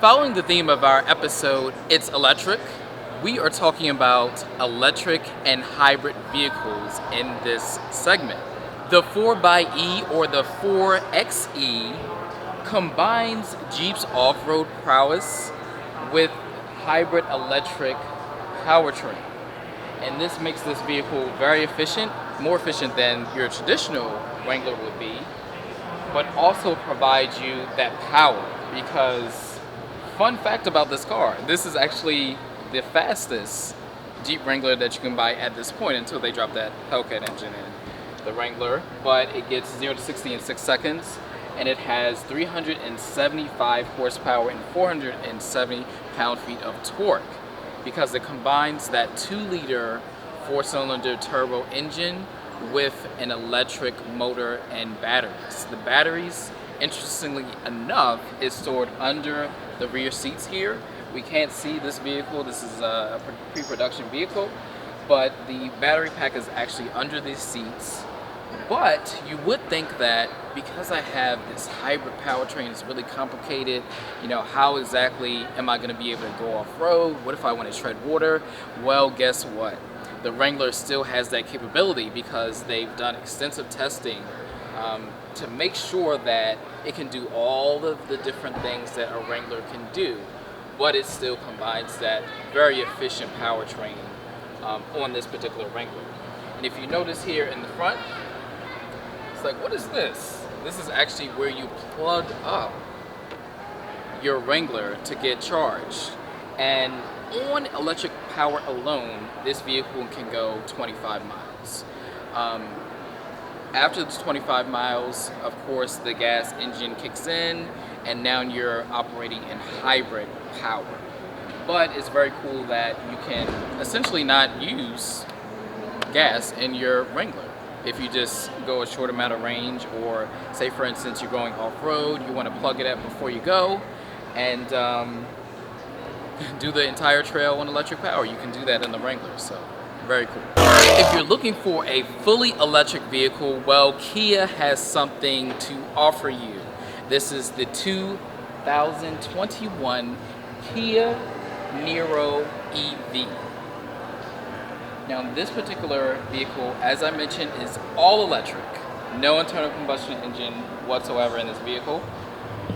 Following the theme of our episode, It's Electric, we are talking about electric and hybrid vehicles in this segment. The 4xe or the 4xe combines Jeep's off-road prowess with hybrid electric powertrain. And this makes this vehicle very efficient, more efficient than your traditional Wrangler would be, but also provides you that power because fun fact about this car, this is actually the fastest Jeep Wrangler that you can buy at this point until they drop that Hellcat engine in the Wrangler, but it gets 0 to 60 in 6 seconds and it has 375 horsepower and 470 pound-feet of torque because it combines that 2-liter 4-cylinder turbo engine with an electric motor and batteries. The batteries, interestingly enough, is stored under the rear seats here. We can't see this vehicle. This is a pre-production vehicle, but the battery pack is actually under these seats. But you would think that because I have this hybrid powertrain, it's really complicated. You know, how exactly am I going to be able to go off-road? What if I want to tread water? Well, guess what? The Wrangler still has that capability because they've done extensive testing to make sure that it can do all of the different things that a Wrangler can do, but it still combines that very efficient powertrain on this particular Wrangler. And if you notice here in the front, it's like, what is this? This is actually where you plug up your Wrangler to get charged. And on electric power alone, this vehicle can go 25 miles. After the 25 miles, of course, the gas engine kicks in, and now you're operating in hybrid power. But it's very cool that you can essentially not use gas in your Wrangler. If you just go a short amount of range, or say for instance you're going off-road, you want to plug it up before you go, and do the entire trail on electric power. You can do that in the Wrangler, so very cool. If you're looking for a fully electric vehicle, well, Kia has something to offer you. This is the 2021 Kia Niro EV. Now, this particular vehicle, as I mentioned, is all electric. No internal combustion engine whatsoever in this vehicle.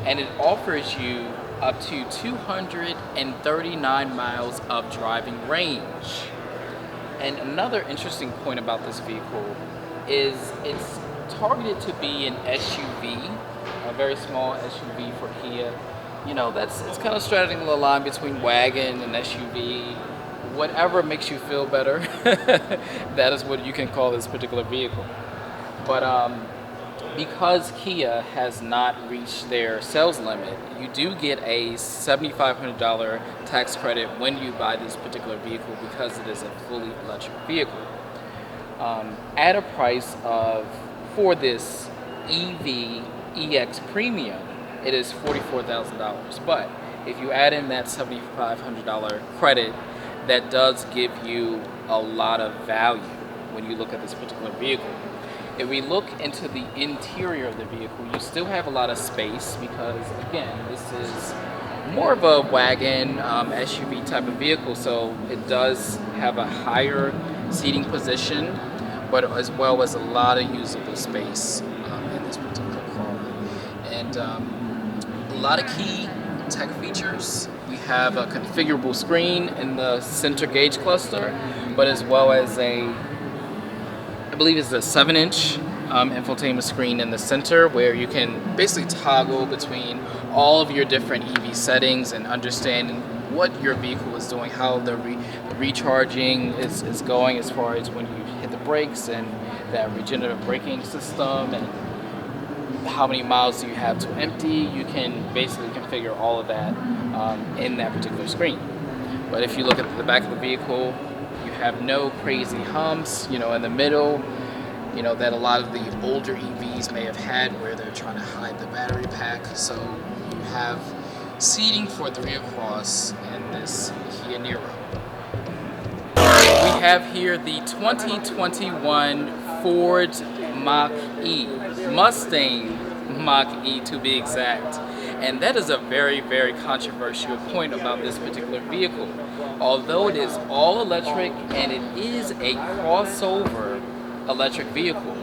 And it offers you up to 239 miles of driving range. And another interesting point about this vehicle is it's targeted to be an SUV, a very small SUV for Kia. You know, it's kind of straddling the line between wagon and SUV. Whatever makes you feel better, that is what you can call this particular vehicle. But because Kia has not reached their sales limit, you do get a $7,500 tax credit when you buy this particular vehicle because it is a fully electric vehicle. At a price of, for this EV EX Premium, it is $44,000. But if you add in that $7,500 credit, that does give you a lot of value when you look at this particular vehicle. If we look into the interior of the vehicle, you still have a lot of space because, again, this is more of a wagon, SUV type of vehicle, so it does have a higher seating position, but as well as a lot of usable space in this particular car. And a lot of key tech features. We have a configurable screen in the center gauge cluster, but as well as I believe it's a 7-inch infotainment screen in the center where you can basically toggle between all of your different EV settings and understand what your vehicle is doing, how the recharging is going as far as when you hit the brakes and that regenerative braking system and how many miles do you have to empty. You can basically configure all of that in that particular screen. But if you look at the back of the vehicle, you have no crazy humps, you know, in the middle, you know, that a lot of the older EVs may have had where they're trying to hide the battery pack. So you have seating for 3 across in this Kia Niro. We have here the 2021 Ford Mach-E, Mustang Mach-E to be exact. And that is a very, very controversial point about this particular vehicle. Although it is all electric and it is a crossover electric vehicle,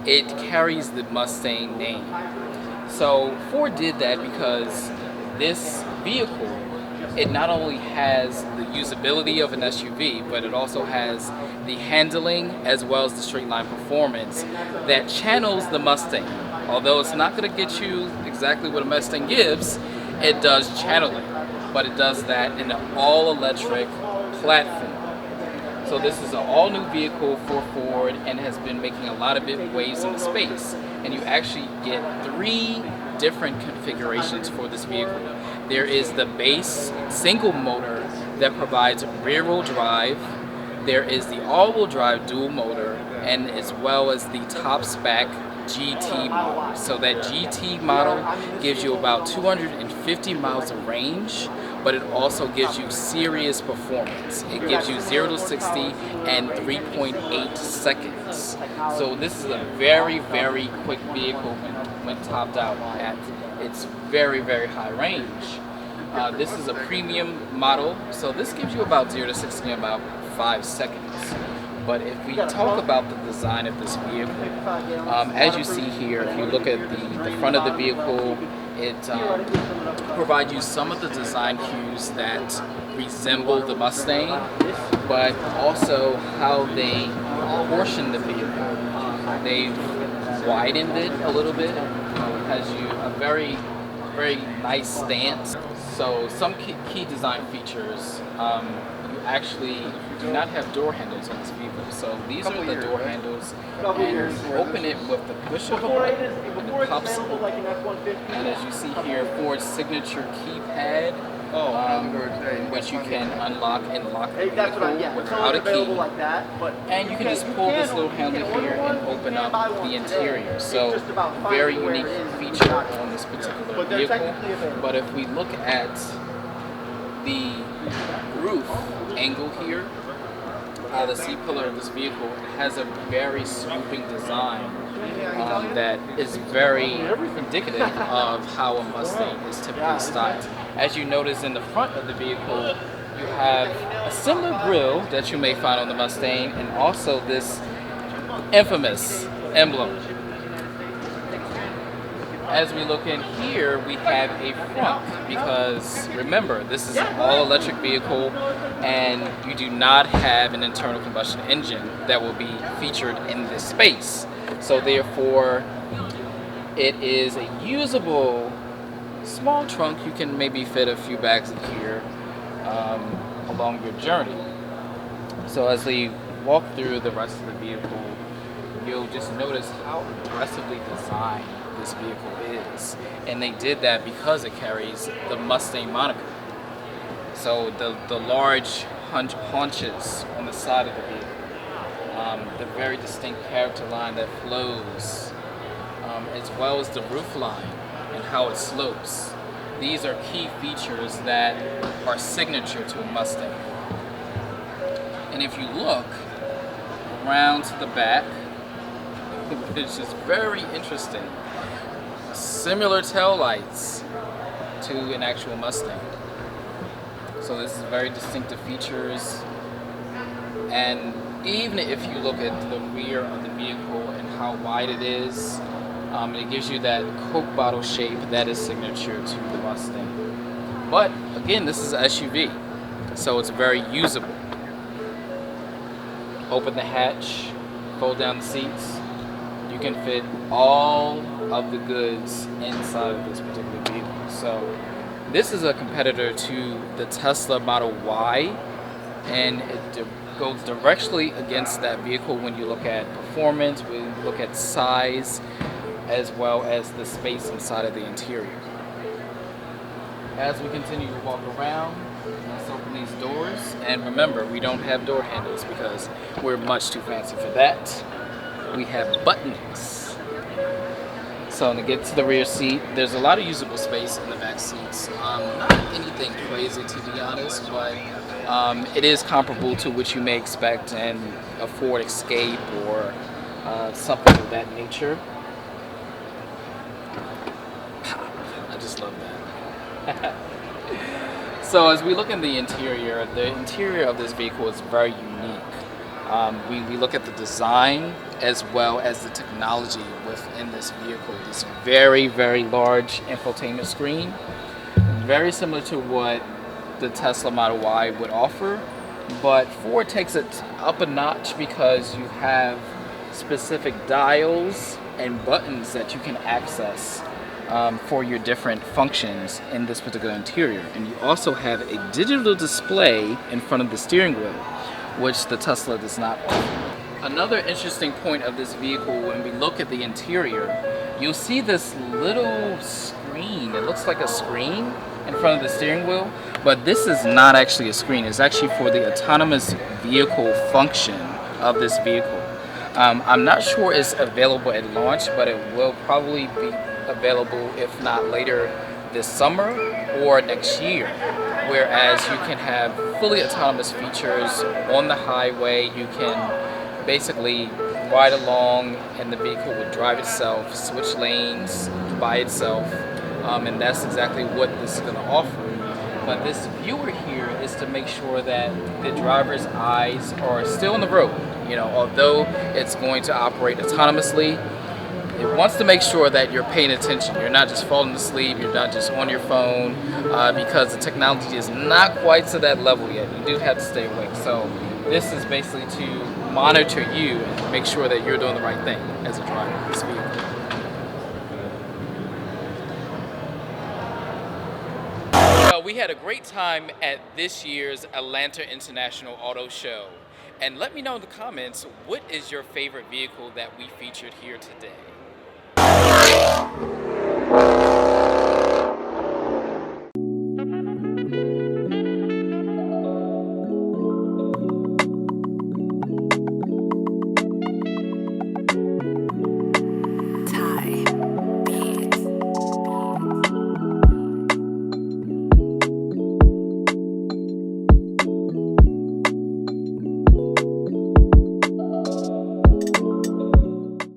it carries the Mustang name. So Ford did that because this vehicle, it not only has the usability of an SUV, but it also has the handling as well as the straight line performance that channels the Mustang. Although it's not going to get you exactly what a Mustang gives, it does channel it, but it does that in an all-electric platform. So this is an all-new vehicle for Ford and has been making a lot of waves in the space. And you actually get 3 different configurations for this vehicle. There is the base single motor that provides rear-wheel drive. There is the all-wheel drive dual motor, and as well as the top spec GT model. So that GT model gives you about 250 miles of range, but it also gives you serious performance. It gives you 0 to 60 in 3.8 seconds. So this is a very, very quick vehicle when topped out at its very, very high range. This is a premium model, so this gives you about 0 to 60 in about 5 seconds. But if we talk about the design of this vehicle, as you see here, if you look at the front of the vehicle, it provides you some of the design cues that resemble the Mustang, but also how they portion the vehicle. They've widened it a little bit, has you a very, very nice stance. So some key design features, you actually do not have door handles on this vehicle. So these are the door handles, and you open it with the push of a button, and it pops open. And as you see here, Ford's signature keypad, which you can unlock and lock the vehicle without a key. And you can just pull this little handle here and open up the interior. So very unique feature on this particular vehicle. But if we look at the roof angle here, the C pillar of this vehicle, it has a very swooping design that is very indicative of how a Mustang is typically styled. As you notice in the front of the vehicle, you have a similar grille that you may find on the Mustang, and also this infamous emblem. As we look in here, we have a front, because remember, this is an all-electric vehicle and you do not have an internal combustion engine that will be featured in this space. So therefore, it is a usable small trunk. You can maybe fit a few bags in here along your journey. So as we walk through the rest of the vehicle, you'll just notice how aggressively designed this vehicle is, and they did that because it carries the Mustang moniker. So the large haunches on the side of the vehicle, the very distinct character line that flows, as well as the roof line and how it slopes. These are key features that are signature to a Mustang. And if you look around to the back, it's just very interesting. Similar tail lights to an actual Mustang. So this is very distinctive features. And even if you look at the rear of the vehicle and how wide it is, it gives you that Coke bottle shape that is signature to the Mustang. But again, this is an SUV, so it's very usable. Open the hatch, fold down the seats. You can fit all of the goods inside of this particular vehicle. So this is a competitor to the Tesla Model Y, and it goes directly against that vehicle when you look at performance, when you look at size, as well as the space inside of the interior. As we continue to walk around, let's open these doors. And remember, we don't have door handles because we're much too fancy for that. We have buttons. So to get to the rear seat, there's a lot of usable space in the back seats. Not anything crazy, to be honest, but it is comparable to what you may expect in a Ford Escape or something of that nature. I just just love that. So as we look in the interior of this vehicle is very unique. We look at the design as well as the technology within this vehicle. This very, very large infotainment screen, very similar to what the Tesla Model Y would offer, but Ford takes it up a notch because you have specific dials and buttons that you can access for your different functions in this particular interior. And you also have a digital display in front of the steering wheel, which the Tesla does not offer. Another interesting point of this vehicle, when we look at the interior, you'll see this little screen. It looks like a screen in front of the steering wheel, but this is not actually a screen. It's actually for the autonomous vehicle function of this vehicle. I'm not sure it's available at launch, but it will probably be available, if not later this summer or next year, whereas you can have fully autonomous features on the highway. You can basically ride along and the vehicle would drive itself, switch lanes by itself, and that's exactly what this is going to offer. But this viewer here is to make sure that the driver's eyes are still on the road. You know, although it's going to operate autonomously, it wants to make sure that you're paying attention. You're not just falling asleep, you're not just on your phone, because the technology is not quite to that level yet. You do have to stay awake. So this is basically to monitor you and make sure that you're doing the right thing as a driver of this vehicle. Well, we had a great time at this year's Atlanta International Auto Show. And let me know in the comments, what is your favorite vehicle that we featured here today?